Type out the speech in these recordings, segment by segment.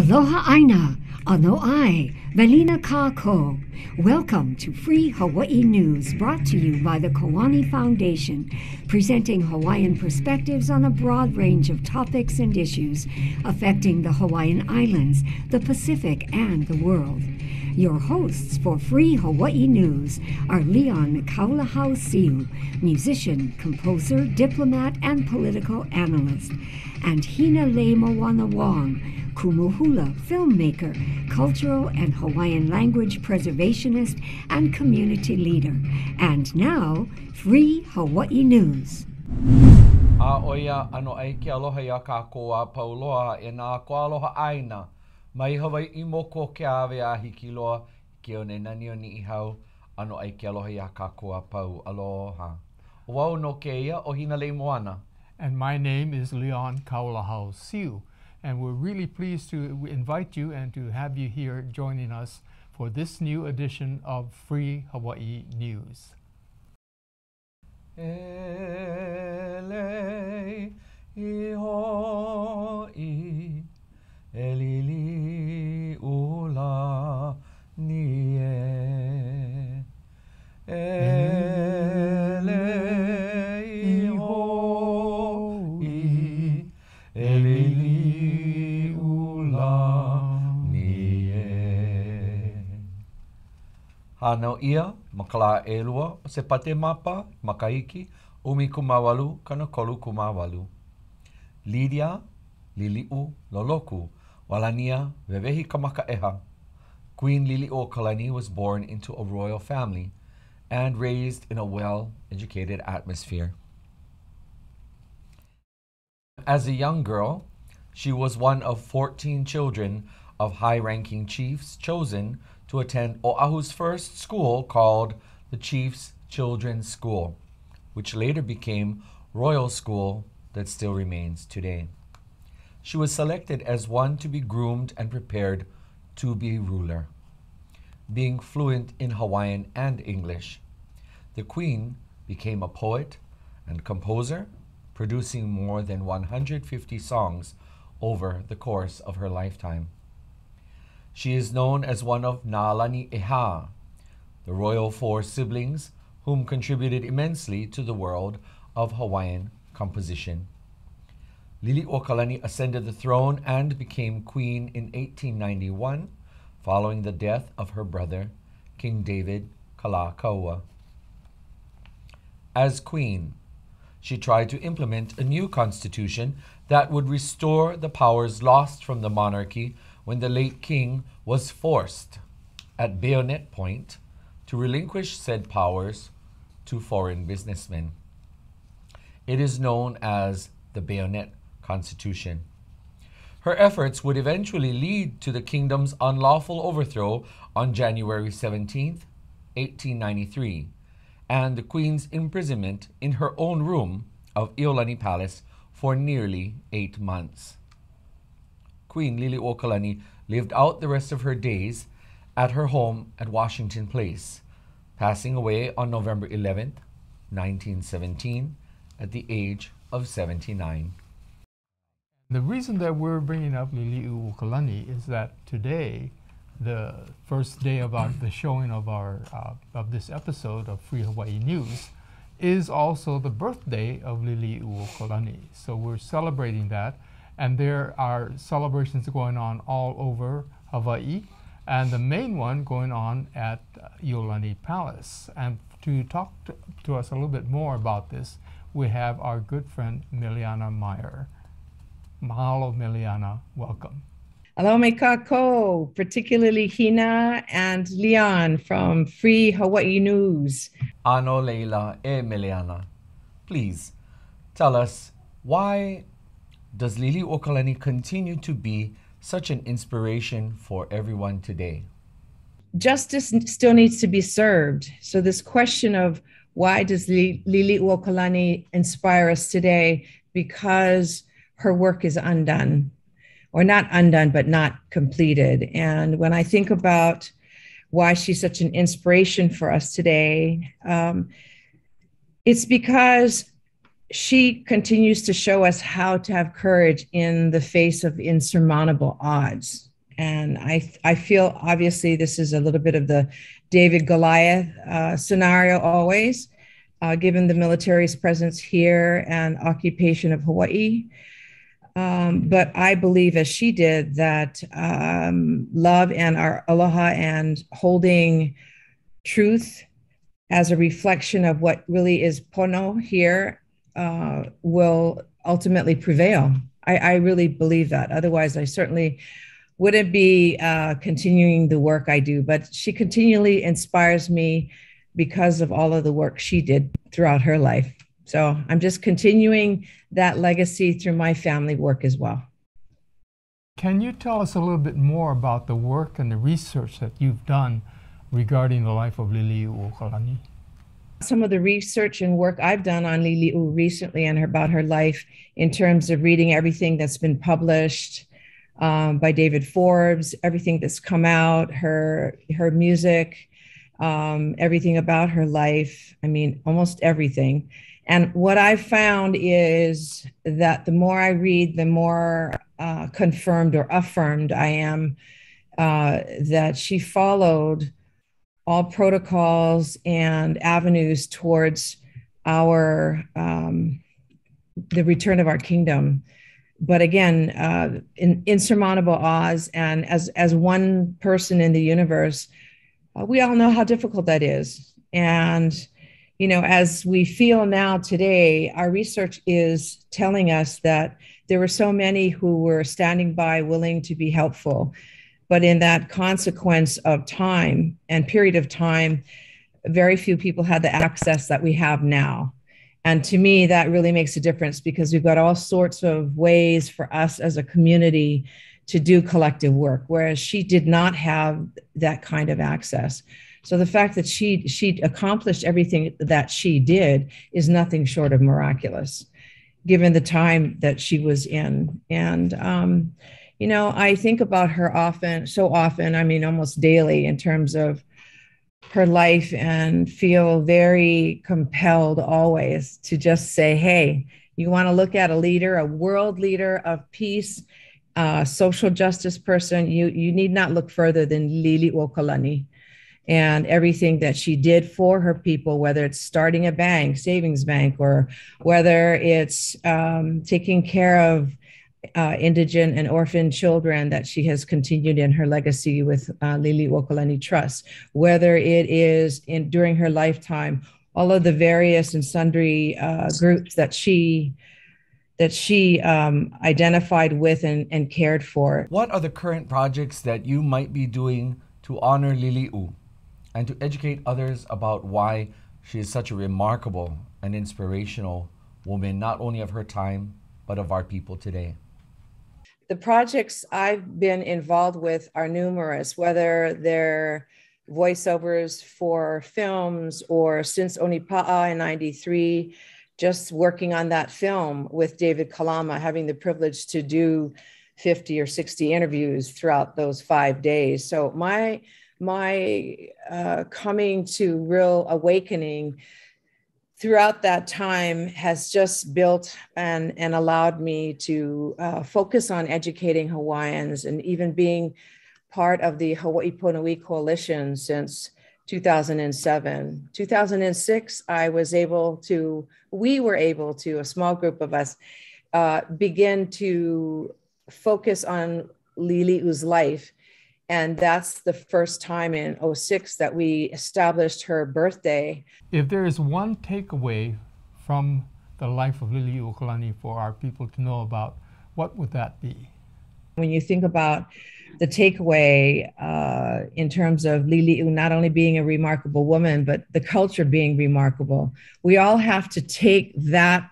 Aloha Aina, ano ai, Melina Kako. Welcome to Free Hawaii News, brought to you by the Koani Foundation, presenting Hawaiian perspectives on a broad range of topics and issues affecting the Hawaiian Islands, the Pacific, and the world. Your hosts for Free Hawaii News are Leon Kaulahau Siu, musician, composer, diplomat, and political analyst, and Hina Le Moana Wong, Kumuhula filmmaker, cultural and Hawaiian language preservationist, and community leader. And now, Free Hawaii News. A oia ano ai ke aloha ia kākou a pauloa e nā ko aloha aina. Mai Hawaii I moko ke awe a hiki loa ke o ne nani o ni I hau ano ai ke aloha ia kākou a pau. Aloha. Wau no ke ia o Hina Le Moana. And my name is Leon Kaulahau Siu. And we're really pleased to invite you and to have you here joining us for this new edition of Free Hawaii News. Ele iho I elili ula nie ele iho I elili ula nie Hano ia makala elua o se pate mapa makaiki umi kumawalu kana kolu kumawalu Lydia Lili'u Loloku Walania Vevehi Kamakaeha. Queen Lili'uokalani was born into a royal family and raised in a well-educated atmosphere. As a young girl, she was one of 14 children of high-ranking chiefs chosen to attend Oahu's first school called the Chiefs Children's School, which later became Royal School that still remains today. She was selected as one to be groomed and prepared to be ruler. Being fluent in Hawaiian and English, the Queen became a poet and composer, producing more than 150 songs over the course of her lifetime. She is known as one of Nālani Eha, the royal four siblings whom contributed immensely to the world of Hawaiian composition. Lili'uokalani ascended the throne and became queen in 1891, following the death of her brother, King David Kalakaua. As queen, she tried to implement a new constitution that would restore the powers lost from the monarchy when the late king was forced, at bayonet point, to relinquish said powers to foreign businessmen. It is known as the Bayonet Constitution. Her efforts would eventually lead to the kingdom's unlawful overthrow on January 17, 1893, and the Queen's imprisonment in her own room of Iolani Palace for nearly 8 months. Queen Lili'uokalani lived out the rest of her days at her home at Washington Place, passing away on November 11, 1917, at the age of 79. The reason that we're bringing up Lili'uokalani is that today, the first day of the showing of this episode of Free Hawaii News, is also the birthday of Lili'uokalani. So we're celebrating that, and there are celebrations going on all over Hawaii, and the main one going on at Iolani Palace. And to talk to us a little bit more about this, we have our good friend Miliana Meyer. Mahalo, Miliana. Welcome. Aloha me kako, particularly Hina and Leon from Free Hawaii News. Ano Leila e Miliana. Please tell us, why does Lili'uokalani continue to be such an inspiration for everyone today? Justice still needs to be served. So this question of why does Lili'uokalani inspire us today? Because her work is undone, or not undone, but not completed. And when I think about why she's such an inspiration for us today, it's because she continues to show us how to have courage in the face of insurmountable odds. And I feel obviously this is a little bit of the David Goliath scenario always, given the military's presence here and occupation of Hawaii. But I believe, as she did, that love and our aloha and holding truth as a reflection of what really is pono here will ultimately prevail. I really believe that. Otherwise, I certainly wouldn't be continuing the work I do. But she continually inspires me because of all of the work she did throughout her life. So I'm just continuing that legacy through my family work as well. Can you tell us a little bit more about the work and the research that you've done regarding the life of Liliuokalani? Some of the research and work I've done on Liliu recently and about her life in terms of reading everything that's been published by David Forbes, everything that's come out, her music, everything about her life. I mean, almost everything. And what I've found is that the more I read, the more confirmed or affirmed I am that she followed all protocols and avenues towards our the return of our kingdom. But again, insurmountable odds, and as one person in the universe, we all know how difficult that is. And you know, as we feel now today, our research is telling us that there were so many who were standing by, willing to be helpful. But in that consequence of time and period of time, very few people had the access that we have now. And to me, that really makes a difference because we've got all sorts of ways for us as a community to do collective work, whereas she did not have that kind of access. So the fact that she accomplished everything that she did is nothing short of miraculous, given the time that she was in. And, you know, I think about her so often, I mean, almost daily in terms of her life, and feel very compelled always to just say, hey, you want to look at a leader, a world leader of peace, social justice person, you need not look further than Liliuokalani. And everything that she did for her people, whether it's starting a bank, savings bank, or whether it's taking care of indigent and orphan children that she has continued in her legacy with Liliuokalani Trust, whether it is during her lifetime, all of the various and sundry groups that she identified with and cared for. What are the current projects that you might be doing to honor Liliu and to educate others about why she is such a remarkable and inspirational woman, not only of her time, but of our people today? The projects I've been involved with are numerous, whether they're voiceovers for films or since Onipa'a in '93, just working on that film with David Kalama, having the privilege to do 50 or 60 interviews throughout those 5 days. So my coming to real awakening throughout that time has just built and allowed me to focus on educating Hawaiians, and even being part of the Hawaii Pono'i Coalition since 2007. 2006, we were able to, a small group of us, begin to focus on Liliu's life. And that's the first time in 2006 that we established her birthday. If there is one takeaway from the life of Liliuokalani for our people to know about, what would that be? When you think about the takeaway in terms of Liliu not only being a remarkable woman, but the culture being remarkable, we all have to take that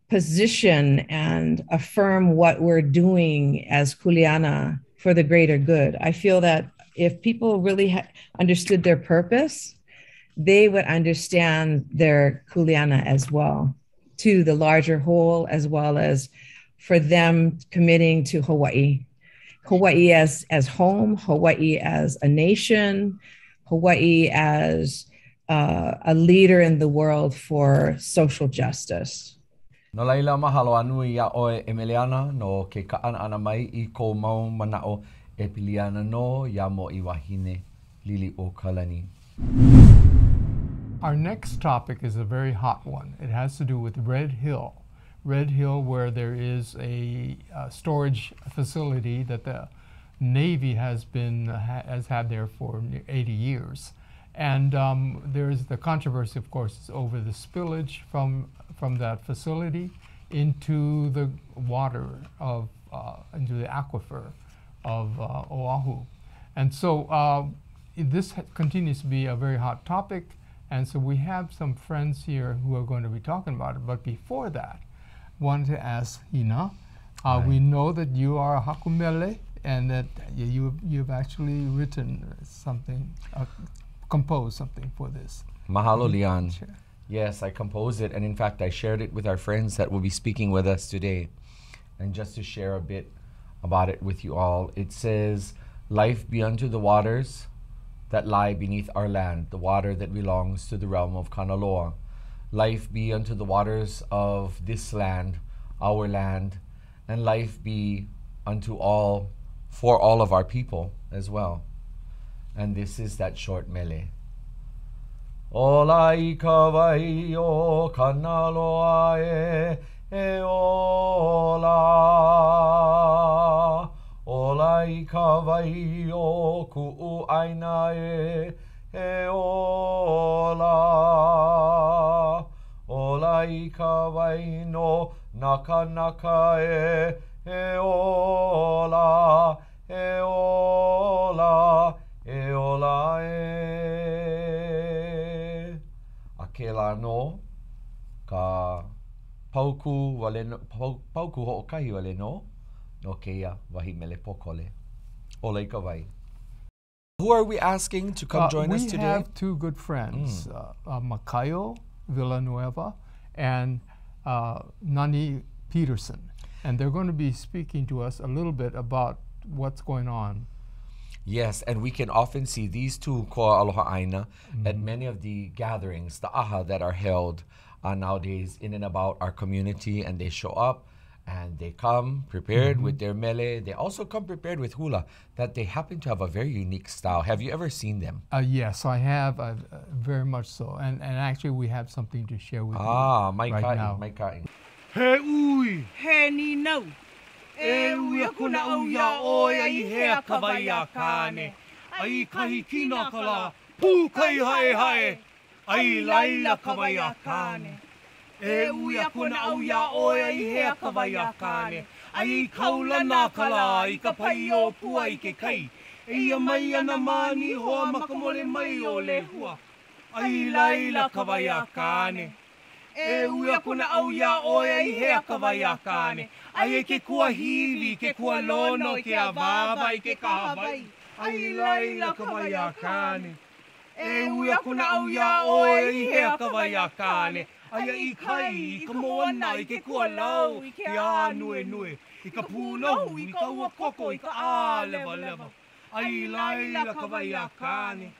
position and affirm what we're doing as Kuleana for the greater good. I feel that if people really understood their purpose, they would understand their Kuleana as well, to the larger whole, as well as for them committing to Hawaii. Hawaii as home, Hawaii as a nation, Hawaii as a leader in the world for social justice. No laila mahalo anu ia oe Emiliana no ke kaana ana mai I ko mau manao E piliana no yamo iwahine lili o kalani. Our next topic is a very hot one. It has to do with Red Hill. Red Hill, where there is a storage facility that the Navy has had there for 80 years. And there's the controversy, of course, over the spillage from that facility into the water of, into the aquifer of Oahu. And so this continues to be a very hot topic. And so we have some friends here who are going to be talking about it. But before that, wanted to ask Hina, we know that you are a hakumele and that you've actually written something, composed something for this. Mahalo, Leon. Sure. Yes, I composed it, and in fact, I shared it with our friends that will be speaking with us today. And just to share a bit about it with you all, it says, "Life be unto the waters that lie beneath our land, the water that belongs to the realm of Kanaloa. Life be unto the waters of this land, our land, and life be unto all, for all of our people as well." And this is that short mele. Ola I kawai o Kanaloa e ola. Ola I kawai o ku'u aina e ola. Ola I kawai no naka naka e ola. E ola, e ola e. Akela no ka pauku wale no, pauku ho'okahi wale no. No keia wahi mele pokole. Ola I kawai. Who are we asking to come join us today? We have two good friends, Makayo Villanueva and Nani Peterson. And they're going to be speaking to us a little bit about what's going on. Yes, and we can often see these two koa aloha aina at many of the gatherings, the aha that are held nowadays in and about our community, and they show up and they come prepared with their mele. They also come prepared with hula, that they happen to have a very unique style. Have you ever seen them? Yes, I have, very much so. And actually we have something to share with you Mai right kai, now. mai kai. He ui, he ni nau. E ui a kuna au ia oe ai hea kawai a kāne. Ai kahi kina kala, pū kai hae hae. Ai laila kawai a kāne. E ui a kuna au ia oe ai hea kawai a kāne. Ai kaulana kala, I ka pai o pua I ke kai. E ia mai ana mani hoa makamole mai o le hua. Ai laila kawai a kāne. E ui a kuna au ia oe ai hea kawai a kāne. Ai e ke kua hiwi, ke kua lono, ke awāwa I ke kahawai. Ai laila kawai a kāne. E ui a kuna au ia oe ai hea kawai a kāne. Ai I kai, I ka moana, I ke kua lau, I ke ā nue nue. I ka pūnohu, I ka ua koko, I ka ā lewa lewa. Ai laila kawai a kāne.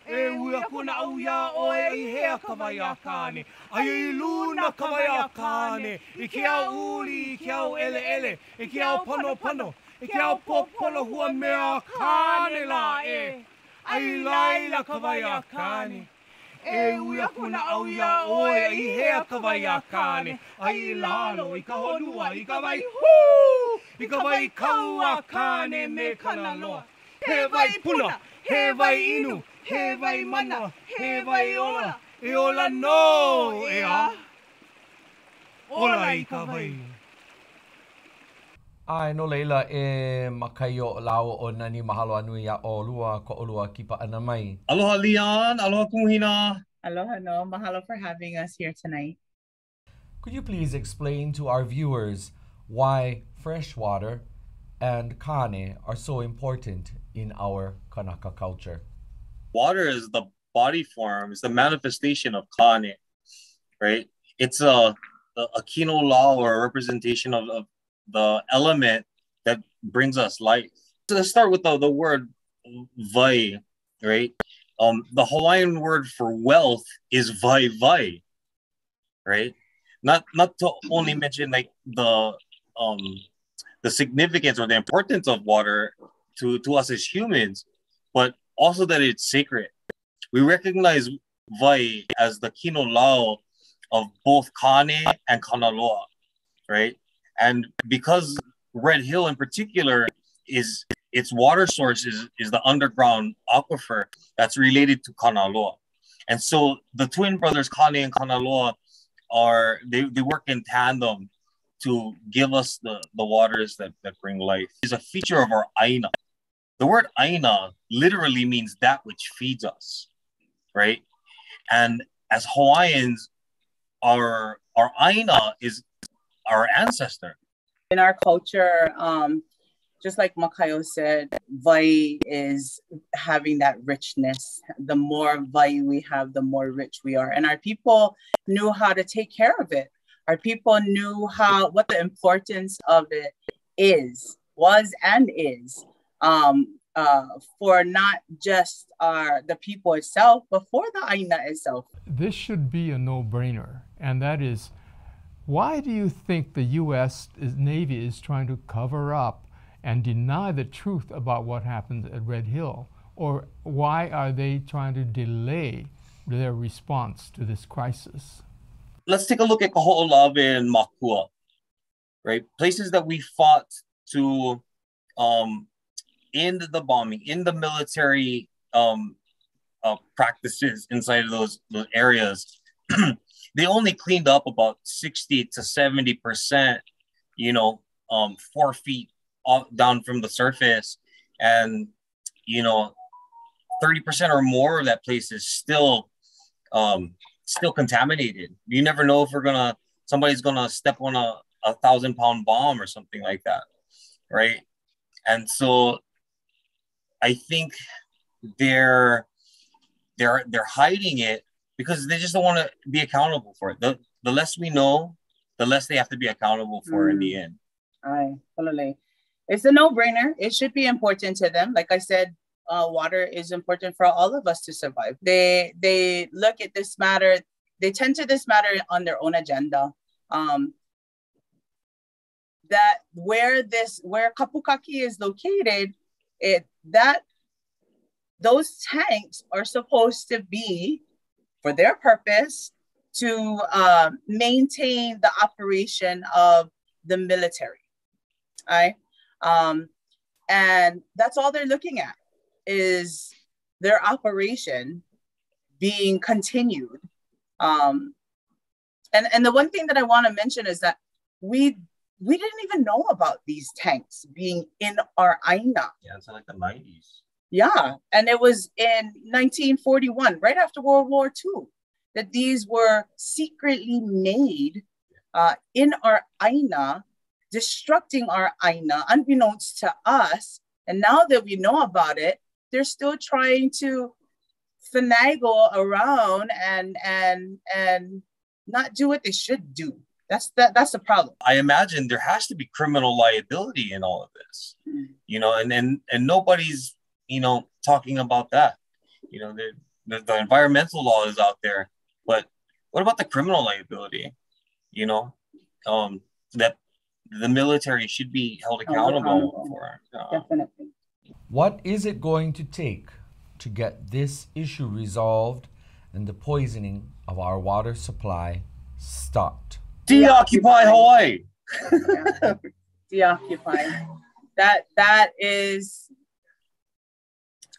E ui a kuna au ia oe ai hea kawai a kāne. Ai I luna kawai a kāne. I ke au uri, I ke au ele ele. I ke au pano pano. I ke au popolo hua mea kāne la e. Ai laila kawai a kāne. E ui a kuna au ia oe ai hea kawai a kāne. Ai lalo, I ka honua, I ka vai huu. I ka vai kau a kāne me kanaloa. He vai puna, he vai inu. He vai mana, he vai ola, e ola no, e a. Ola I ka vai. Ai no leila e makaio lau o nani mahalo anui a o lua ko olua kipa ana mai. Aloha Leon, aloha Kumuhina. Aloha no, mahalo for having us here tonight. Could you please explain to our viewers why freshwater and kane are so important in our Kanaka culture? Water is the body form, it's the manifestation of kane, right? It's a kino law or a representation of the element that brings us life. So let's start with the word vai, right? The Hawaiian word for wealth is vai vai, right? Not to only mention like the significance or the importance of water to us as humans, but also that it's sacred. We recognize Vai as the kino lao of both Kane and Kanaloa, right? And because Red Hill in particular is its water source is the underground aquifer that's related to Kanaloa. And so the twin brothers Kane and Kanaloa they work in tandem to give us the waters that bring life. It's a feature of our aina. The word aina literally means that which feeds us, right? And as Hawaiians, our aina is our ancestor. In our culture, just like Makayo said, Vai is having that richness. The more Vai we have, the more rich we are. And our people knew how to take care of it. Our people knew what the importance of it was and is, for not just the people itself, but for the Aina itself. This should be a no-brainer, and that is, why do you think the U.S. Navy is trying to cover up and deny the truth about what happened at Red Hill? Or why are they trying to delay their response to this crisis? Let's take a look at Kaho'olawe and Makua, right? Places that we fought to end the bombing, in the military practices inside of those areas. They only cleaned up about 60 to 70%, 4 feet down from the surface. And, 30% or more of that place is still contaminated. You never know if somebody's gonna step on a 1,000-pound bomb or something like that, right? And so I think they're hiding it because they just don't want to be accountable for it. The less we know, the less they have to be accountable for in the end. Aye, totally. It's a no-brainer. It should be important to them. Like I said, water is important for all of us to survive. They look at this matter, they tend to this matter on their own agenda. That where Kapukaki is located, those tanks are supposed to be, for their purpose, to maintain the operation of the military. Right? And that's all they're looking at, is their operation being continued. And the one thing that I want to mention is that we didn't even know about these tanks being in our Aina. Yeah, it's like the 90s. Yeah, and it was in 1941, right after World War II, that these were secretly made in our Aina, destructing our Aina, unbeknownst to us. And now that we know about it, they're still trying to finagle around and not do what they should do. That's the problem. I imagine there has to be criminal liability in all of this, and nobody's, talking about that. The environmental law is out there, but what about the criminal liability? That the military should be held accountable for. Definitely. What is it going to take to get this issue resolved and the poisoning of our water supply stopped? Deoccupy Hawaii. Deoccupy. That is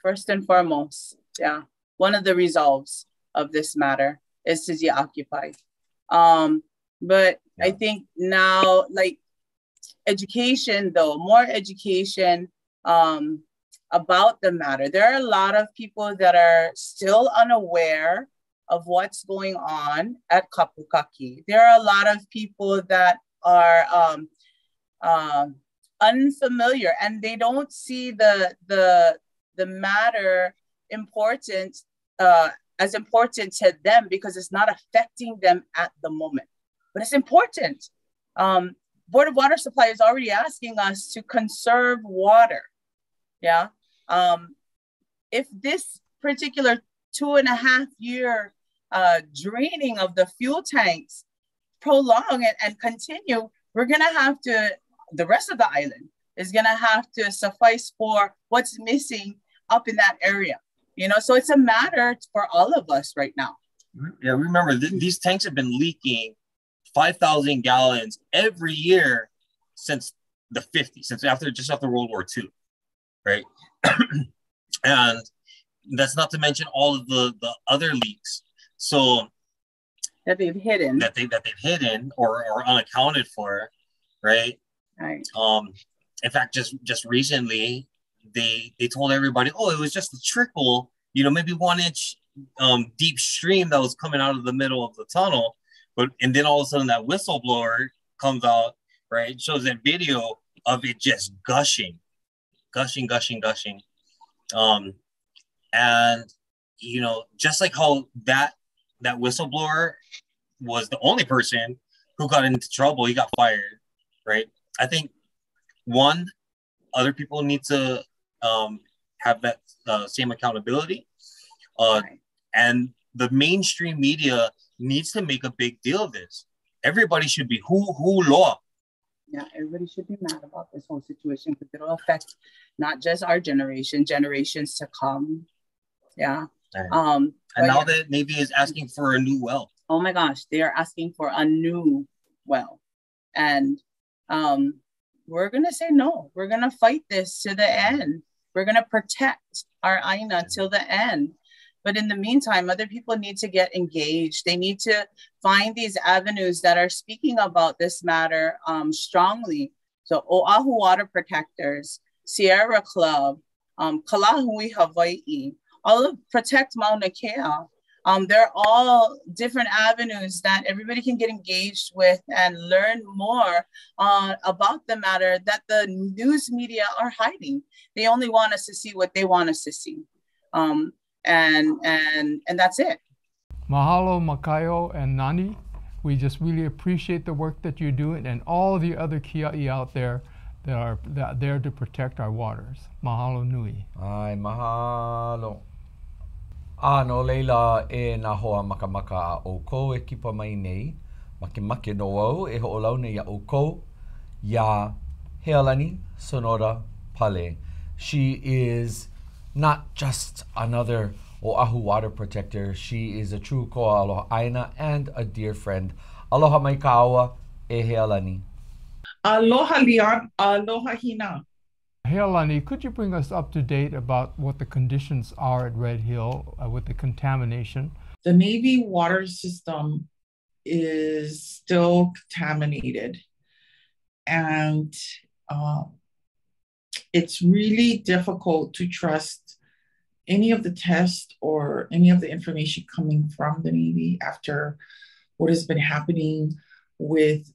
first and foremost. Yeah. One of the resolves of this matter is to deoccupy. But I think now, like, education, though, more education about the matter. There are a lot of people that are still unaware of what's going on at Kapukaki. There are a lot of people that are unfamiliar, and they don't see the matter important as important to them because it's not affecting them at the moment. But it's important. Board of Water Supply is already asking us to conserve water. Yeah. If this particular 2.5 year draining of the fuel tanks prolong and continue, we're going to have to, the rest of the island, is going to have to suffice for what's missing up in that area. You know, so it's a matter for all of us right now. Yeah, remember, these tanks have been leaking 5,000 gallons every year since the 50s, just after World War II, right? And that's not to mention all of the other leaks. So that they've hidden, or unaccounted for, right? Right. In fact, just recently, they told everybody, oh, it was just a trickle, you know, maybe 1 inch deep stream that was coming out of the middle of the tunnel, and then all of a sudden that whistleblower comes out, right? It shows that video of it just gushing. And you know, just like how that whistleblower was the only person who got into trouble, he got fired, right? I think other people need to have that same accountability, and the mainstream media needs to make a big deal of this. Everybody should be law. Yeah, everybody should be mad about this whole situation because it'll affect not just our generation, generations to come. Yeah. And now the Navy is asking for a new well. Oh my gosh, they are asking for a new well. And we're going to say no. We're going to fight this to the end. We're going to protect our Aina till the end. But in the meantime, other people need to get engaged. They need to find these avenues that are speaking about this matter strongly. So Oahu Water Protectors, Sierra Club, Kalahui Hawaii, all of Protect Mauna Kea. They're all different avenues that everybody can get engaged with and learn more about the matter that the news media are hiding. They only want us to see what they want us to see. And that's it. Mahalo, Makaio, and Nani. We just really appreciate the work that you're doing and all the other kia'i out there that are there to protect our waters. Mahalo nui. Ai, mahalo. No leila e nā hoa makamaka a ōkou e kipa mai nei. Make no au e ho'olau nei a ōkou. Ya Healani Sonora Pale. She is not just another Oahu water protector. She is a true koa aloha aina and a dear friend. Aloha mai ka aua e Healani. Aloha Leon, aloha hina. Healani, could you bring us up to date about what the conditions are at Red Hill with the contamination? The Navy water system is still contaminated, and it's really difficult to trust any of the tests or any of the information coming from the Navy after what has been happening with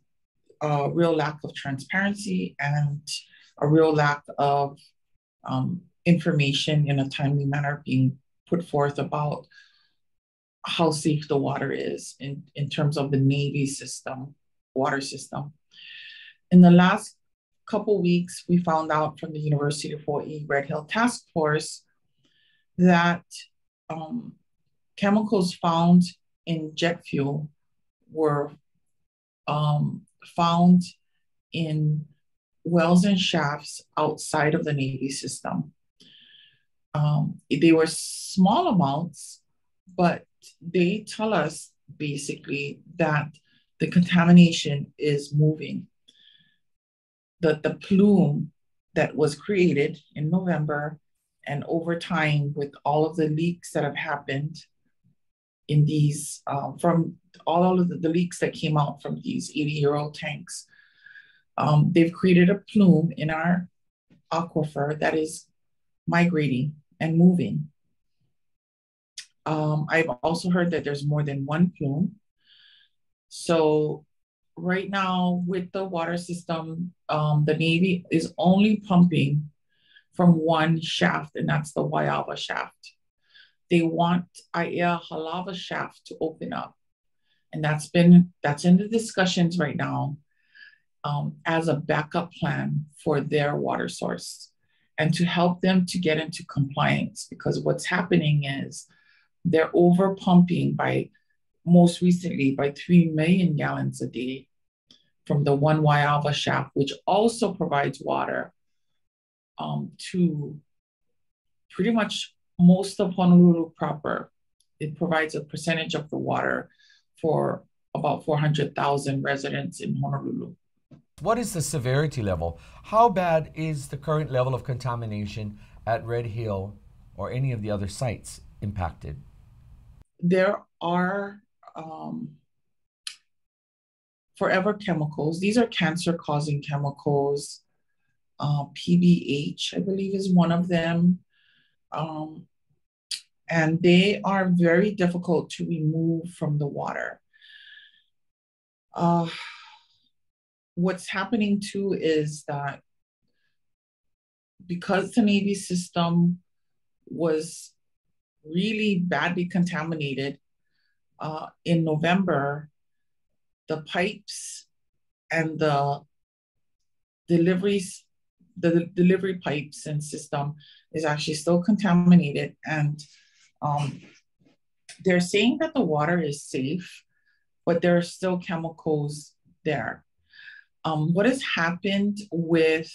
a real lack of transparency and a real lack of information in a timely manner being put forth about how safe the water is in terms of the Navy system, water system. In the last couple weeks, we found out from the University of Hawaii Red Hill Task Force that chemicals found in jet fuel were found in wells and shafts outside of the Navy system. They were small amounts, but they tell us basically that the contamination is moving. The plume that was created in November and over time with all of the leaks that have happened in these, from all of the leaks that came out from these 80-year-old tanks, they've created a plume in our aquifer that is migrating and moving. I've also heard that there's more than one plume. So right now with the water system, the Navy is only pumping from one shaft, and that's the Waiawa shaft. They want Aiea Halawa shaft to open up. And that's in the discussions right now as a backup plan for their water source and to help them to get into compliance, because what's happening is they're over pumping most recently by 3 million gallons a day from the one Waiawa shaft, which also provides water to pretty much most of Honolulu proper. It provides a percentage of the water for about 400,000 residents in Honolulu. What is the severity level? How bad is the current level of contamination at Red Hill or any of the other sites impacted? There are forever chemicals. These are cancer-causing chemicals. PBH, I believe, is one of them. And they are very difficult to remove from the water. What's happening too is that because the Navy system was really badly contaminated, in November, the pipes and the delivery pipes and system is actually still contaminated. And they're saying that the water is safe, but there are still chemicals there. What has happened with,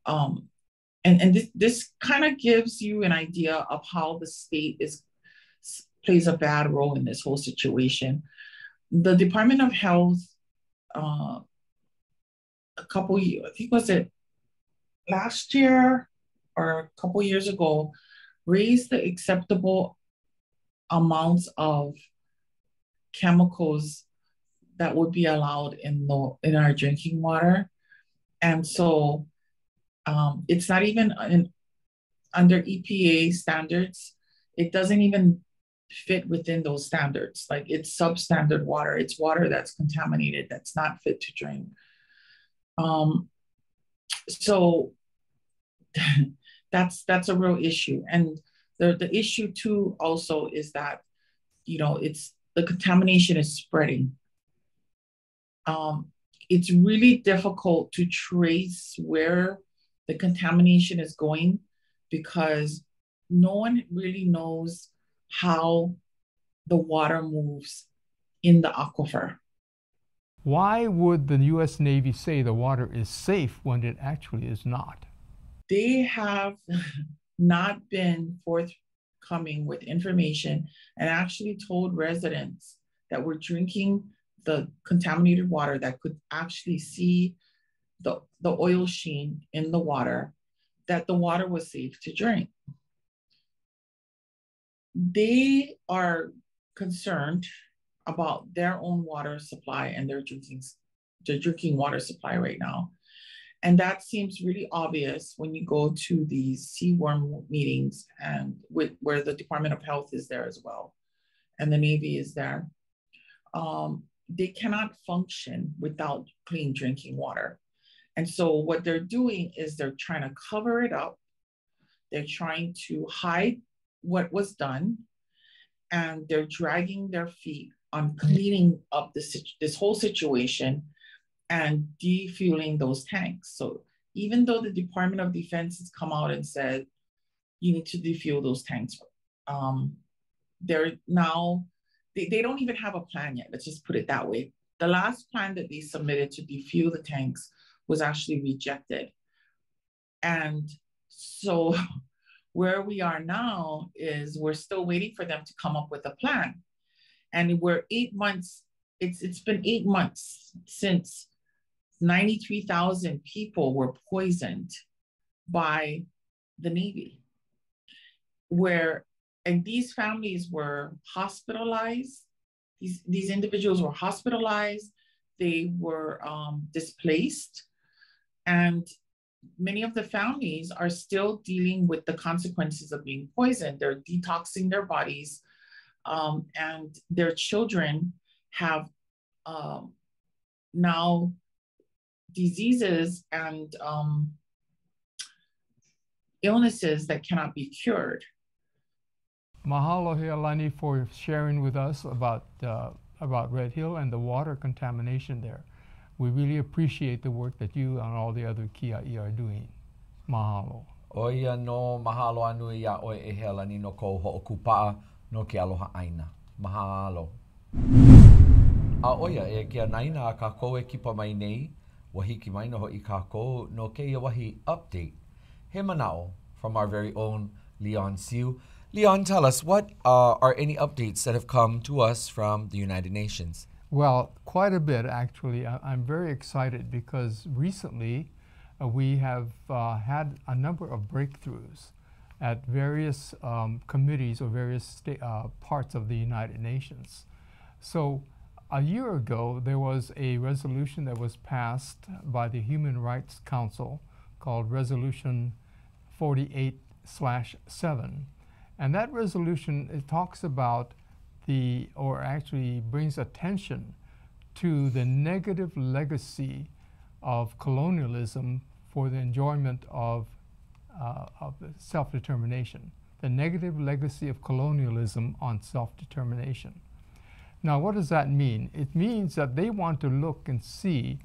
and this kind of gives you an idea of how the state plays a bad role in this whole situation. The Department of Health, a couple years, I think was it last year or a couple years ago, raised the acceptable amounts of chemicals that would be allowed in our drinking water. And so it's not even under EPA standards. It doesn't even fit within those standards. Like, it's substandard water. It's water that's contaminated, that's not fit to drink. So that's a real issue. And the issue too also is that, the contamination is spreading. It's really difficult to trace where the contamination is going because no one really knows how the water moves in the aquifer. Why would the U.S. Navy say the water is safe when it actually is not? They have not been forthcoming with information and actually told residents that were drinking the contaminated water that could actually see the oil sheen in the water, that the water was safe to drink. They are concerned about their own water supply and their drinking water supply right now. And that seems really obvious when you go to these CWRM meetings and where the Department of Health is there as well, and the Navy is there. They cannot function without clean drinking water. And so what they're doing is they're trying to cover it up. They're trying to hide what was done, and they're dragging their feet on cleaning up this whole situation and defueling those tanks. So even though the Department of Defense has come out and said, you need to defuel those tanks, they're now, they don't even have a plan yet. Let's just put it that way. The last plan that they submitted to defuel the tanks was actually rejected. And so where we are now is we're still waiting for them to come up with a plan. And we're 8 months, it's been 8 months since 93,000 people were poisoned by the Navy, and these families were hospitalized. These individuals were hospitalized. They were displaced. And many of the families are still dealing with the consequences of being poisoned. They're detoxing their bodies. And their children have now diseases and illnesses that cannot be cured. Mahalo, Healani, for sharing with us about Red Hill and the water contamination there. We really appreciate the work that you and all the other Kia'i are doing. Mahalo. Oia no mahalo anu ia oi e Healani no ko ho'okupa'a no ke aloha aina. Mahalo. A oia e ke anaina a kako e kipa mai nei, wahiki mai no ho'i kako no ke ia wahi update. Himanao from our very own Leon Siu. Leon, tell us, what are any updates that have come to us from the United Nations? Well, quite a bit, actually. I'm very excited because recently we have had a number of breakthroughs at various committees or various parts of the United Nations. So a year ago, there was a resolution that was passed by the Human Rights Council called Resolution 48/7. And that resolution, it talks about or actually brings attention to the negative legacy of colonialism for the enjoyment of self-determination, the negative legacy of colonialism on self-determination. Now, what does that mean? It means that they want to look and see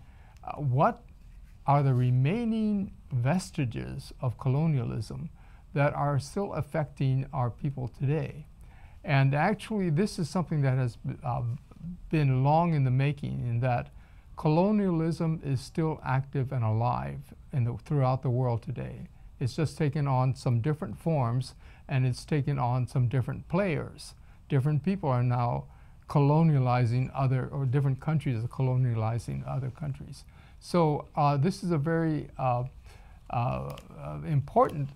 what are the remaining vestiges of colonialism that are still affecting our people today. And actually, this is something that has been long in the making, in that colonialism is still active and alive throughout the world today. It's just taken on some different forms, and it's taken on some different players. Different people are now colonializing different countries are colonializing other countries. So this is a very important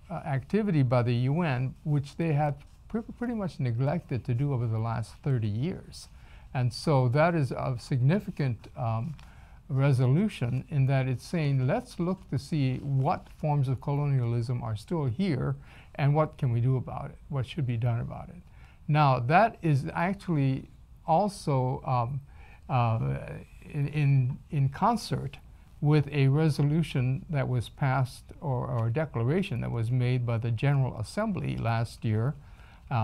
activity by the UN, which they have pretty much neglected to do over the last 30 years. And so that is a significant resolution in that it's saying, let's look to see what forms of colonialism are still here and what can we do about it, what should be done about it. Now, that is actually also in concert with a resolution that was passed, or a declaration that was made by the General Assembly last year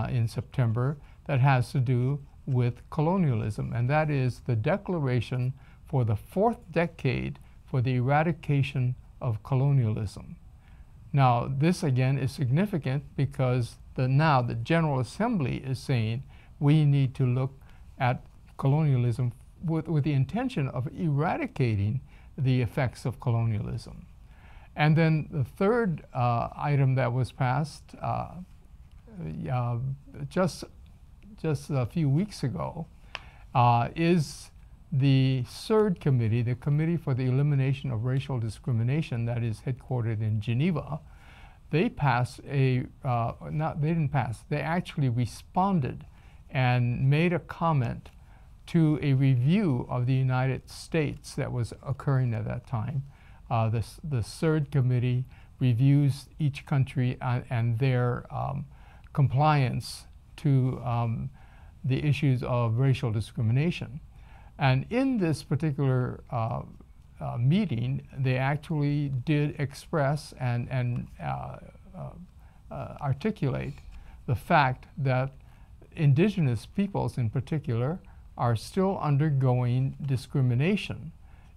in September, that has to do with colonialism, and that is the Declaration for the 4th Decade for the Eradication of Colonialism. Now, this again is significant because now the General Assembly is saying we need to look at colonialism with the intention of eradicating the effects of colonialism. And then the third item that was passed just a few weeks ago is the CERD committee, the Committee for the Elimination of Racial Discrimination, that is headquartered in Geneva. They passed they didn't pass, they actually responded and made a comment to a review of the United States that was occurring at that time. The CERD committee reviews each country and their compliance to the issues of racial discrimination. And in this particular meeting, they actually did express and articulate the fact that indigenous peoples in particular are still undergoing discrimination.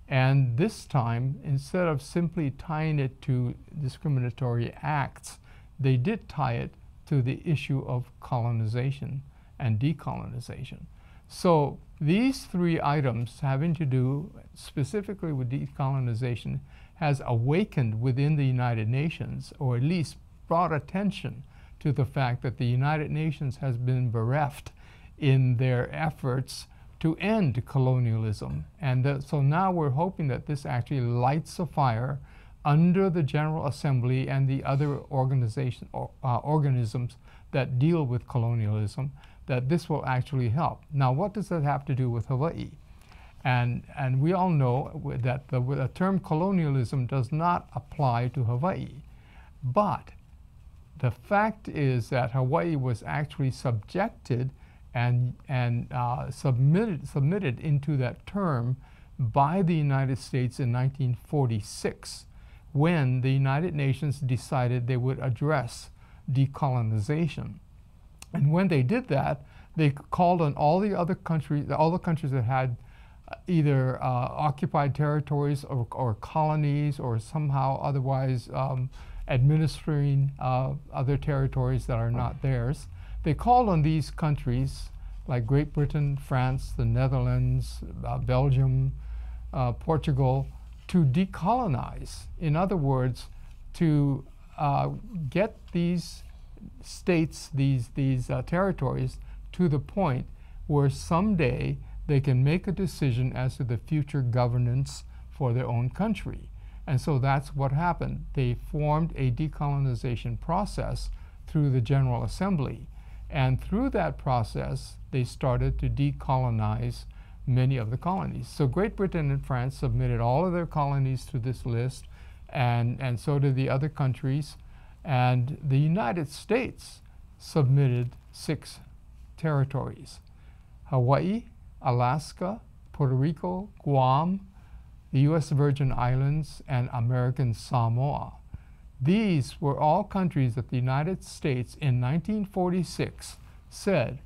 And this time, instead of simply tying it to discriminatory acts, they did tie it to the issue of colonization and decolonization. So these three items having to do specifically with decolonization has awakened within the United Nations, or at least brought attention to the fact that the United Nations has been bereft in their efforts to end colonialism. And so now we're hoping that this actually lights a fire under the General Assembly and the other organisms that deal with colonialism, that this will actually help. Now, what does that have to do with Hawaii? And we all know that the term colonialism does not apply to Hawaii. But the fact is that Hawaii was actually subjected and submitted into that term by the United States in 1946, when the United Nations decided they would address decolonization. And when they did that, they called on all the other countries, all the countries that had either occupied territories or colonies, or somehow otherwise administering other territories that are not theirs. They called on these countries like Great Britain, France, the Netherlands, Belgium, Portugal, to decolonize. In other words, to get these states, these territories, to the point where someday they can make a decision as to the future governance for their own country. And so that's what happened. They formed a decolonization process through the General Assembly. And through that process, they started to decolonize many of the colonies. So Great Britain and France submitted all of their colonies to this list, and so did the other countries. And the United States submitted 6 territories: Hawaii, Alaska, Puerto Rico, Guam, the U.S. Virgin Islands, and American Samoa. These were all countries that the United States in 1946 said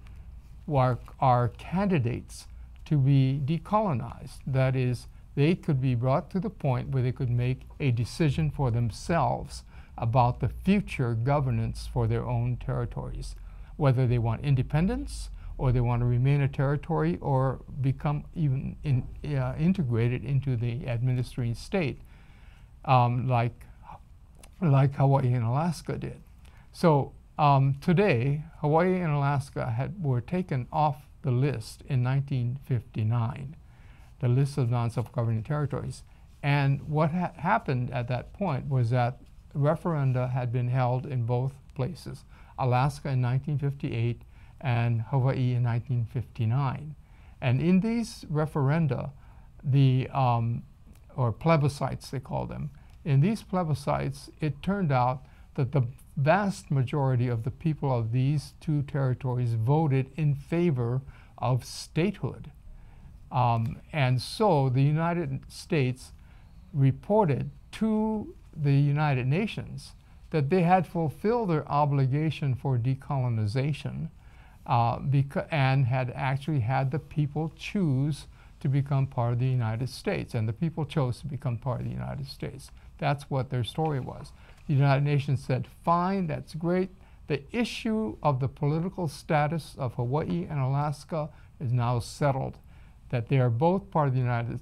are candidates to be decolonized. That is, they could be brought to the point where they could make a decision for themselves about the future governance for their own territories, whether they want independence or they want to remain a territory or become even integrated into the administering state, like Hawaii and Alaska did. So today, Hawaii and Alaska were taken off the list in 1959, the list of non-self-governing territories. And what happened at that point was that referenda had been held in both places, Alaska in 1958 and Hawaii in 1959. And in these referenda, or plebiscites they call them, in these plebiscites, it turned out that the vast majority of the people of these 2 territories voted in favor of statehood. And so the United States reported to the United Nations that they had fulfilled their obligation for decolonization and had actually had the people choose to become part of the United States, and the people chose to become part of the United States. That's what their story was. The United Nations said, fine, that's great. The issue of the political status of Hawaii and Alaska is now settled, that they are both part of the United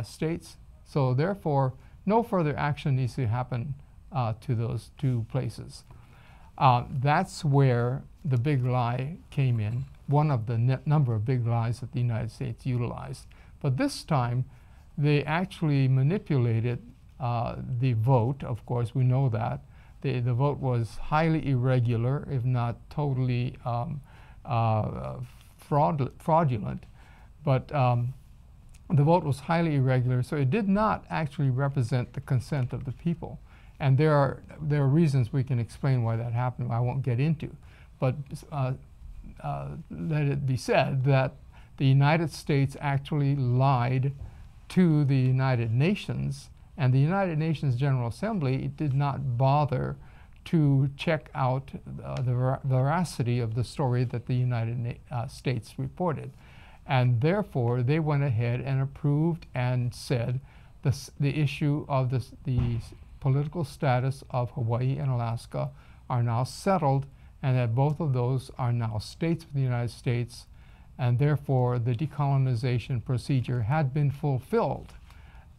States, so therefore no further action needs to happen to those 2 places. That's where the big lie came in, one of the number of big lies that the United States utilized. But this time, they actually manipulated the vote. Of course, we know that. The vote was highly irregular, if not totally fraudulent. But the vote was highly irregular, so it did not actually represent the consent of the people. And there are reasons we can explain why that happened, I won't get into. But let it be said that the United States actually lied to the United Nations, and the United Nations General Assembly did not bother to check out the veracity of the story that the United States reported. And therefore, they went ahead and approved and said the issue of the political status of Hawaii and Alaska are now settled, and that both of those are now states of the United States, and therefore the decolonization procedure had been fulfilled,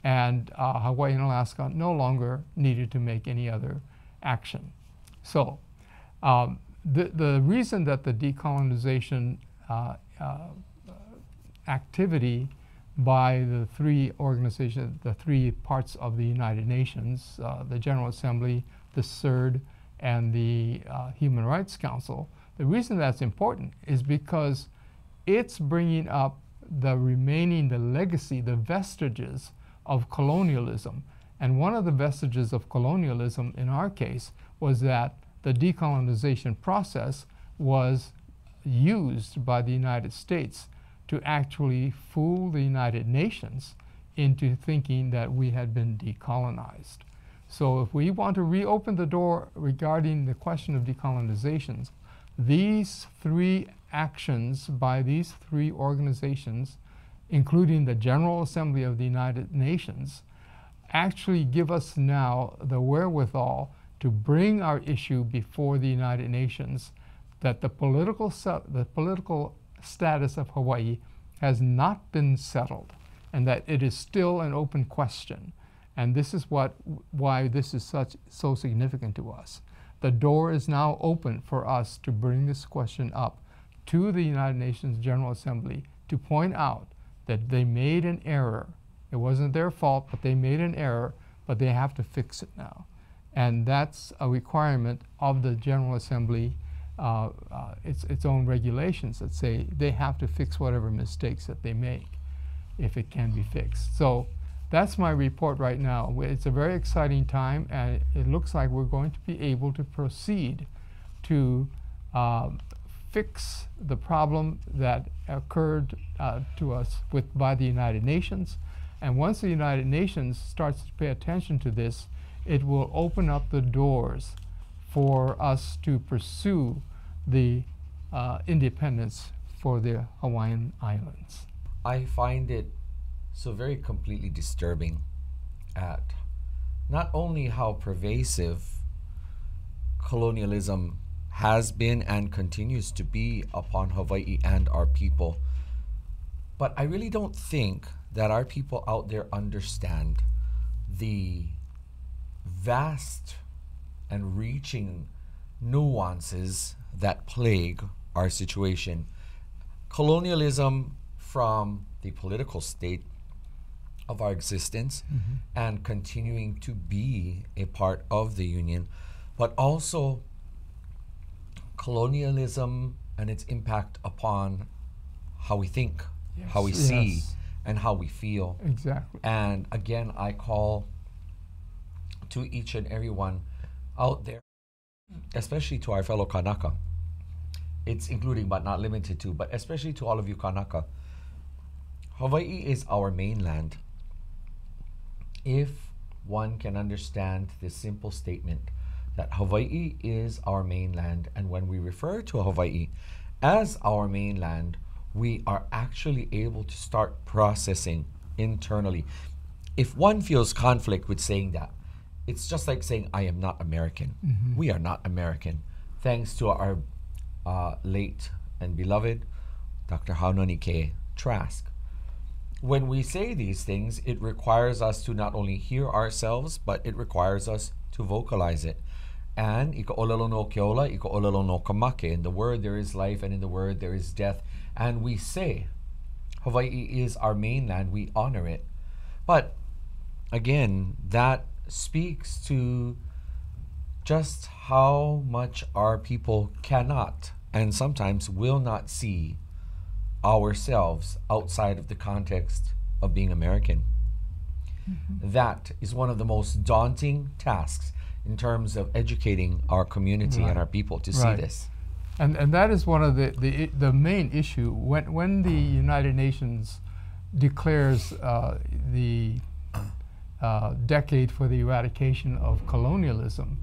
and Hawaii and Alaska no longer needed to make any other action. So the reason that the decolonization activity by the 3 organizations, the 3 parts of the United Nations, the General Assembly, the CERD, and the Human Rights Council, the reason that's important is because it's bringing up the legacy, the vestiges of colonialism. And one of the vestiges of colonialism in our case was that the decolonization process was used by the United States to actually fool the United Nations into thinking that we had been decolonized. So if we want to reopen the door regarding the question of decolonizations, these 3 actions by these 3 organizations, including the General Assembly of the United Nations, actually give us now the wherewithal to bring our issue before the United Nations that the political status of Hawaii has not been settled, and that it is still an open question, And this is why this is so significant to us. The door is now open for us to bring this question up to the United Nations General Assembly to point out that they made an error. It wasn't their fault, but they made an error, but they have to fix it now. And that's a requirement of the General Assembly, its own regulations that say they have to fix whatever mistakes that they make if it can be fixed. So that's my report right now. It's a very exciting time, and it looks like we're going to be able to proceed to fix the problem that occurred to us by the United Nations. And once the United Nations starts to pay attention to this, it will open up the doors for us to pursue the independence for the Hawaiian Islands. I find it so very completely disturbing at not only how pervasive colonialism has been and continues to be upon Hawaii and our people, but I really don't think that our people out there understand the vast and reaching nuances that plague our situation. Colonialism from the political state of our existence and continuing to be a part of the Union, but also colonialism and its impact upon how we think, how we see, and how we feel. Exactly. And again, I call to each and every one out there, especially to our fellow Kanaka. It's including but not limited to, but especially to all of you Kanaka. Hawaii is our mainland. If one can understand this simple statement that Hawaii is our mainland, and when we refer to Hawaii as our mainland, we are actually able to start processing internally. If one feels conflict with saying that, it's just like saying, I am not American. We are not American. Thanks to our late and beloved Dr. Haunani-Ke Trask. When we say these things, it requires us to not only hear ourselves, but it requires us to vocalize it. And ika olelo no keola, ika olelo no kamake. In the word there is life, and in the word there is death. And we say, Hawaii is our mainland, we honor it. But again, that speaks to just how much our people cannot and sometimes will not see ourselves outside of the context of being American. That is one of the most daunting tasks in terms of educating our community and our people to see this. And that is one of the main issue when the United Nations declares the decade for the eradication of colonialism.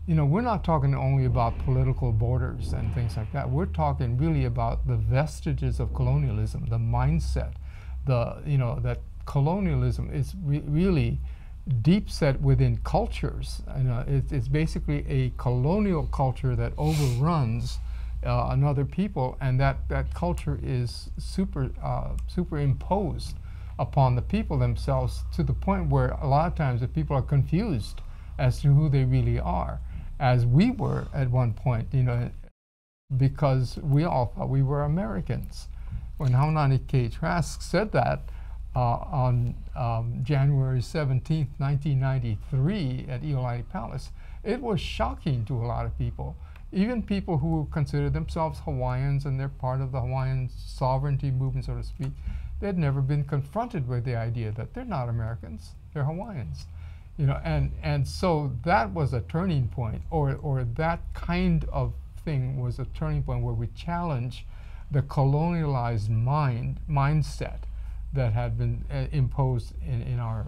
You know, we're not talking only about political borders and things like that. We're talking really about the vestiges of colonialism, the mindset, that colonialism is really deep set within cultures. You know, it's basically a colonial culture that overruns another people, and that culture is superimposed upon the people themselves, to the point where a lot of times the people are confused as to who they really are, as we were at one point, you know, because we all thought we were Americans. When Haunani-Ke Trask said that on January 17th, 1993 at Iolani Palace, it was shocking to a lot of people. Even people who consider themselves Hawaiians and they're part of the Hawaiian sovereignty movement, so to speak, they'd never been confronted with the idea that they're not Americans, they're Hawaiians. You know, and so that was a turning point, or that kind of thing was a turning point where we challenge the colonialized mindset that had been imposed in our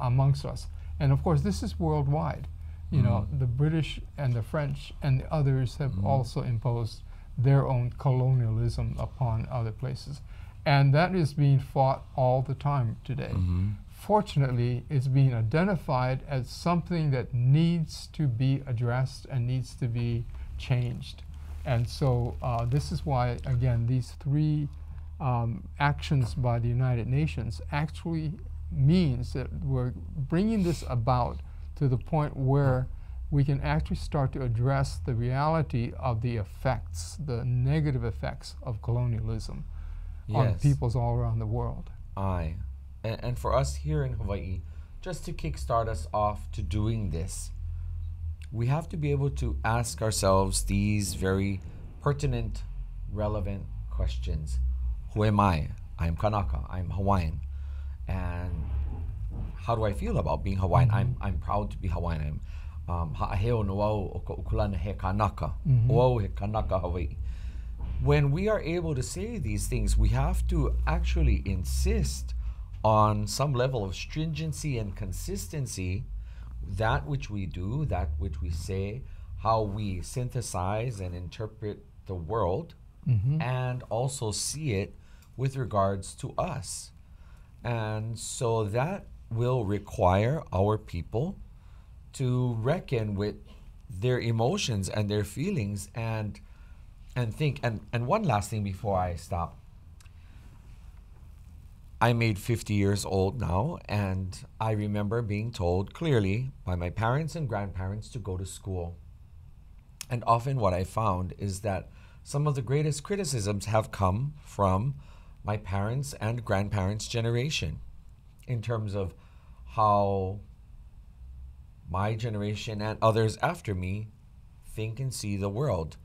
amongst us. And of course, this is worldwide. You know, the British and the French and the others have also imposed their own colonialism upon other places. And that is being fought all the time today. Fortunately, it's being identified as something that needs to be addressed and needs to be changed. And so this is why, again, these three actions by the United Nations actually means that we're bringing this about to the point where we can actually start to address the reality of the effects, the negative effects of colonialism on peoples all around the world. Aye. And for us here in Hawaii, just to kickstart us off to doing this, we have to be able to ask ourselves these very pertinent, relevant questions. Who am I? I'm Kanaka. I'm Hawaiian. And how do I feel about being Hawaiian? I'm proud to be Hawaiian. I'm ha'aheo no au o ka ukulana he Kanaka. O he Kanaka Hawaii. When we are able to say these things, we have to actually insist on some level of stringency and consistency, that which we do, that which we say, how we synthesize and interpret the world, and also see it with regards to us. And so that will require our people to reckon with their emotions and their feelings and think. And one last thing before I stop. I made 50 years old now, and I remember being told clearly by my parents and grandparents to go to school. And often what I found is that some of the greatest criticisms have come from my parents' and grandparents' generation in terms of how my generation and others after me think and see the world.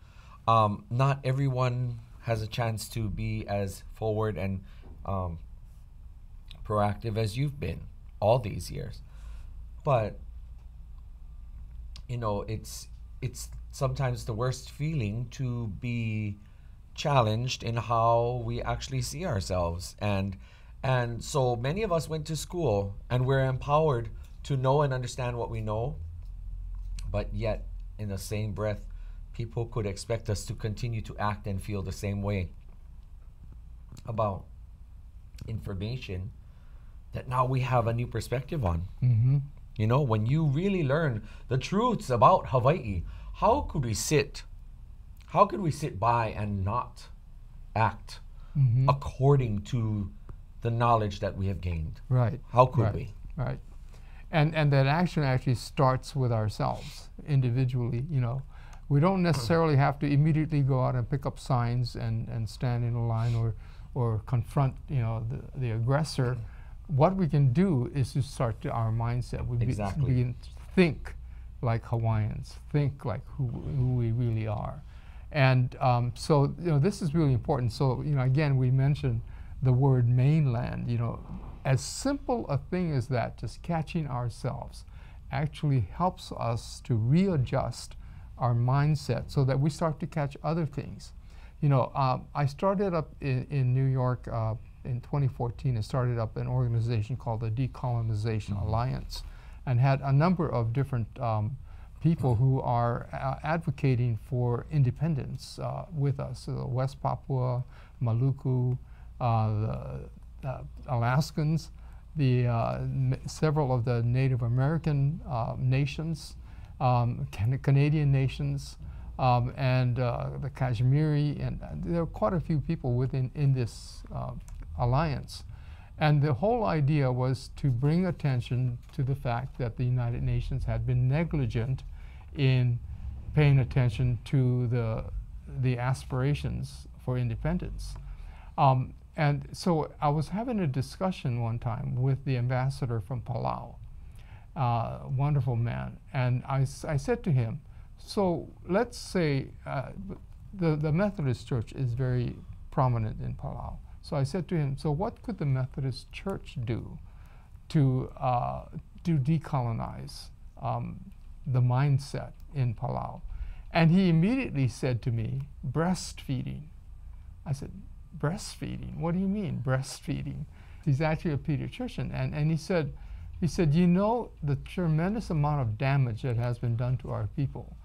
Not everyone has a chance to be as forward and proactive as you've been all these years. But, you know, it's sometimes the worst feeling to be challenged in how we actually see ourselves. And so many of us went to school and we're empowered to know and understand what we know, but yet in the same breath, people could expect us to continue to act and feel the same way about information that now we have a new perspective on. You know, when you really learn the truths about Hawaii, how could we sit by and not act according to the knowledge that we have gained? Right. How could we? Right. And that action actually starts with ourselves individually. You know, we don't necessarily have to immediately go out and pick up signs and stand in a line or confront, you know, the aggressor. What we can do is to start to our mindset. We begin to think like Hawaiians, think like who we really are. And so, you know, this is really important. So, you know, again, we mentioned the word mainland. You know, as simple a thing as that, just catching ourselves, actually helps us to readjust our mindset so that we start to catch other things. You know, I started up in New York in 2014. I started up an organization called the Decolonization Alliance, and had a number of different people who are advocating for independence with us. West Papua, Maluku, the Alaskans, several of the Native American nations, Canadian nations, and the Kashmiri, and there are quite a few people in this alliance. And the whole idea was to bring attention to the fact that the United Nations had been negligent in paying attention to the aspirations for independence. And so I was having a discussion one time with the ambassador from Palau, wonderful man, and I said to him, so let's say the Methodist Church is very prominent in Palau. So I said to him, so what could the Methodist Church do to decolonize the mindset in Palau? And he immediately said to me, breastfeeding. I said, breastfeeding? What do you mean, breastfeeding? He's actually a pediatrician, and he said, you know, the tremendous amount of damage that has been done to our people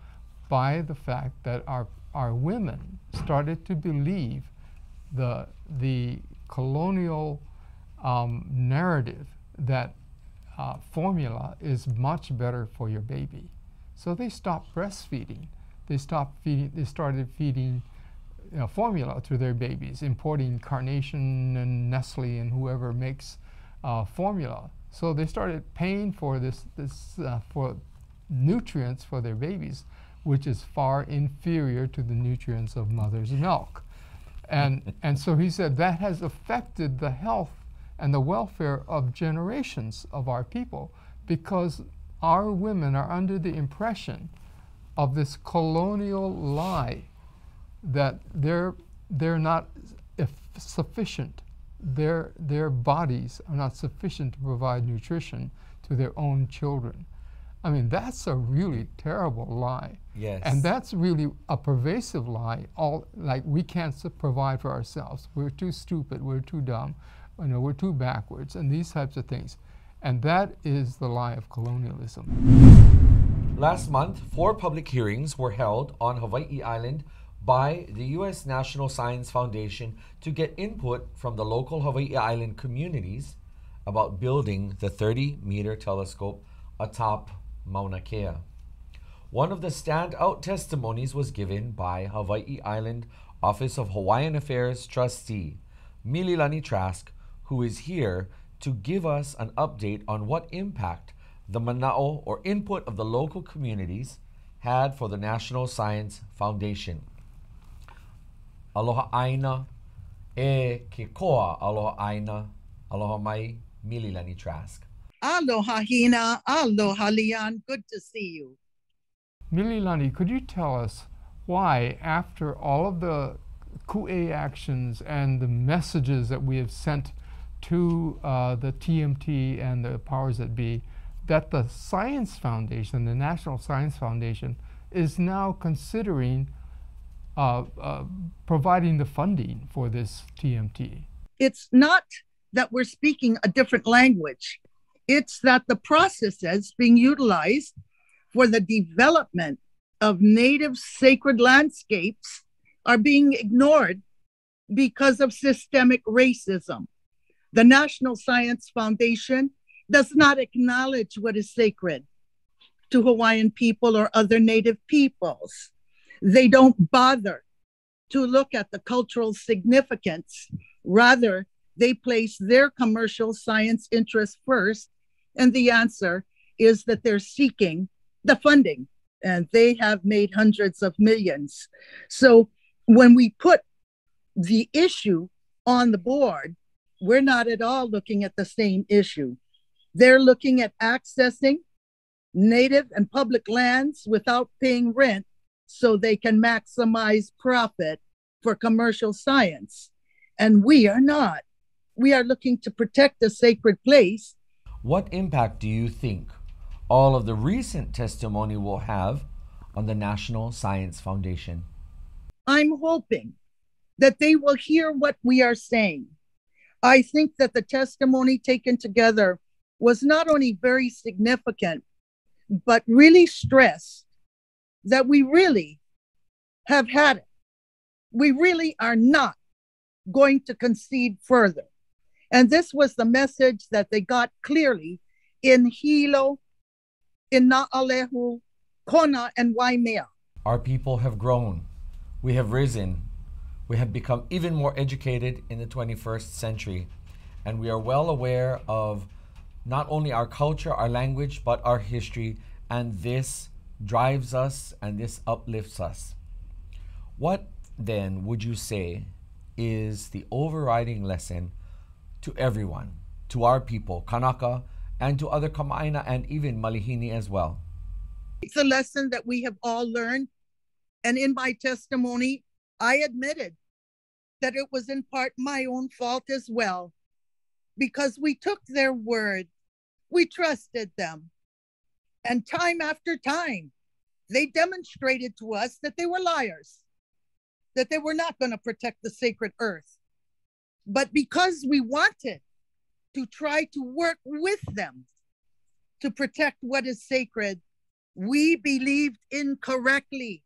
by the fact that our women started to believe the colonial narrative that formula is much better for your baby. So they stopped breastfeeding. They started feeding formula to their babies, importing Carnation and Nestle and whoever makes formula. So they started paying for for nutrients for their babies, which is far inferior to the nutrients of mother's milk. And so he said that has affected the health and the welfare of generations of our people, because our women are under the impression of this colonial lie that they're not sufficient. Their bodies are not sufficient to provide nutrition to their own children. I mean, that's a really terrible lie. Yes. And that's really a pervasive lie. Like, we can't provide for ourselves. We're too stupid. We're too dumb. We're too backwards, and these types of things. And that is the lie of colonialism. Last month, 4 public hearings were held on Hawaii Island by the U.S. National Science Foundation to get input from the local Hawaii Island communities about building the 30-meter telescope atop Mauna Kea. One of the standout testimonies was given by Hawaii Island Office of Hawaiian Affairs trustee Mililani Trask, who is here to give us an update on what impact the mana'o, or input of the local communities, had for the National Science Foundation. Aloha aina e ke koa aloha aina, aloha mai, Mililani Trask. Aloha Hina, aloha Leon, good to see you. Mililani, could you tell us why, after all of the ku'e actions and the messages that we have sent to the TMT and the powers that be, that the Science Foundation, the National Science Foundation, is now considering providing the funding for this TMT? It's not that we're speaking a different language. It's that the processes being utilized for the development of native sacred landscapes are being ignored because of systemic racism. The National Science Foundation does not acknowledge what is sacred to Hawaiian people or other native peoples. They don't bother to look at the cultural significance. Rather, they place their commercial science interests first, and the answer is that they're seeking the funding, and they have made hundreds of millions. So when we put the issue on the board, we're not at all looking at the same issue. They're looking at accessing native and public lands without paying rent so they can maximize profit for commercial science. And we are not. We are looking to protect the sacred place. What impact do you think all of the recent testimony will have on the National Science Foundation? I'm hoping that they will hear what we are saying. I think that the testimony taken together was not only very significant, but really stressed that we really have had it. We really are not going to concede further. And this was the message that they got clearly in Hilo, in Na'alehu, Kona, and Waimea. Our people have grown. We have risen. We have become even more educated in the 21st century. And we are well aware of not only our culture, our language, but our history. And this drives us and this uplifts us. What then would you say is the overriding lesson to everyone, to our people, Kanaka, and to other Kama'aina and even Malihini as well? It's a lesson that we have all learned. And in my testimony, I admitted that it was in part my own fault as well, because we took their word, we trusted them. And time after time, they demonstrated to us that they were liars, that they were not going to protect the sacred earth. But because we wanted to try to work with them to protect what is sacred, we believed incorrectly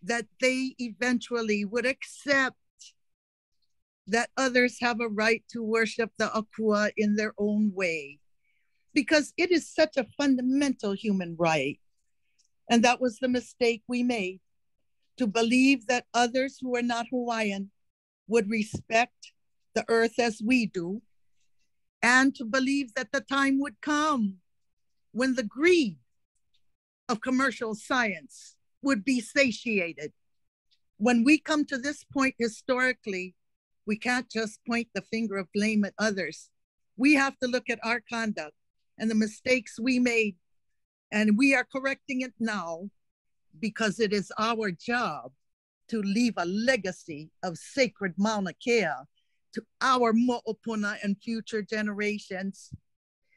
that they eventually would accept that others have a right to worship the Akua in their own way, because it is such a fundamental human right. And that was the mistake we made, to believe that others who are not Hawaiian would respect the earth as we do, and to believe that the time would come when the greed of commercial science would be satiated. When we come to this point historically, we can't just point the finger of blame at others. We have to look at our conduct and the mistakes we made, and we are correcting it now because it is our job to leave a legacy of sacred Mauna Kea to our mo'opuna and future generations.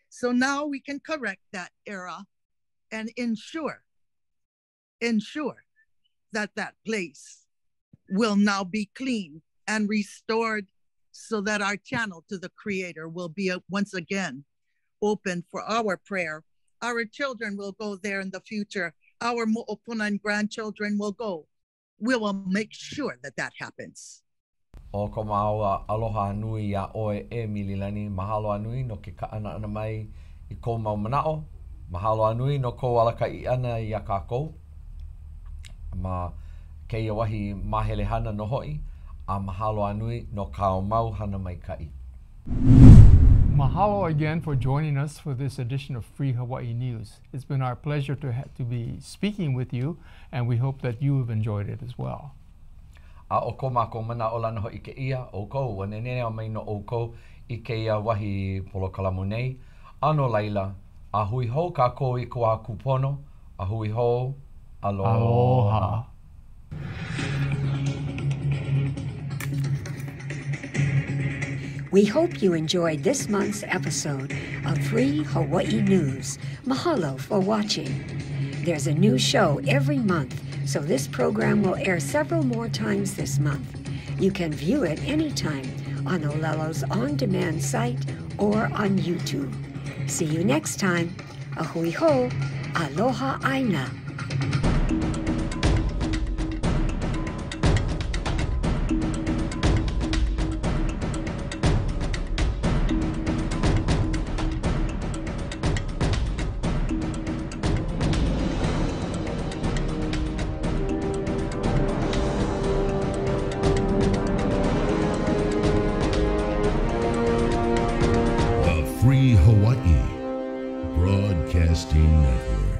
So now we can correct that era and ensure that that place will now be clean and restored so that our channel to the Creator will be once again open for our prayer. Our children will go there in the future. Our mo'opuna and grandchildren will go. We will make sure that that happens. O ko maua aloha nui a oe e mililani, mahalo anui no ke kaana ana mai I ko mau manao, mahalo anui no ko alaka I ana I a kākou, ma keia wahi mahele hana no hoi, a mahalo anui no kao mau hana mai kai. Mahalo again for joining us for this edition of Free Hawaii News. It's been our pleasure to be speaking with you, and we hope that you have enjoyed it as well. A o ko mako mana o lana hoi ke ia, o ko wanenene o mai no o ko I ke ia wahi polokalamu nei. Ano laila, a hui ho kako I ko a kupono, a hui ho, aloha. Aloha. We hope you enjoyed this month's episode of Free Hawaii News. Mahalo for watching. There's a new show every month, so this program will air several more times this month. You can view it anytime on Olelo's on-demand site or on YouTube. See you next time. Ahui ho, aloha aina. Free Hawaii Broadcasting Network.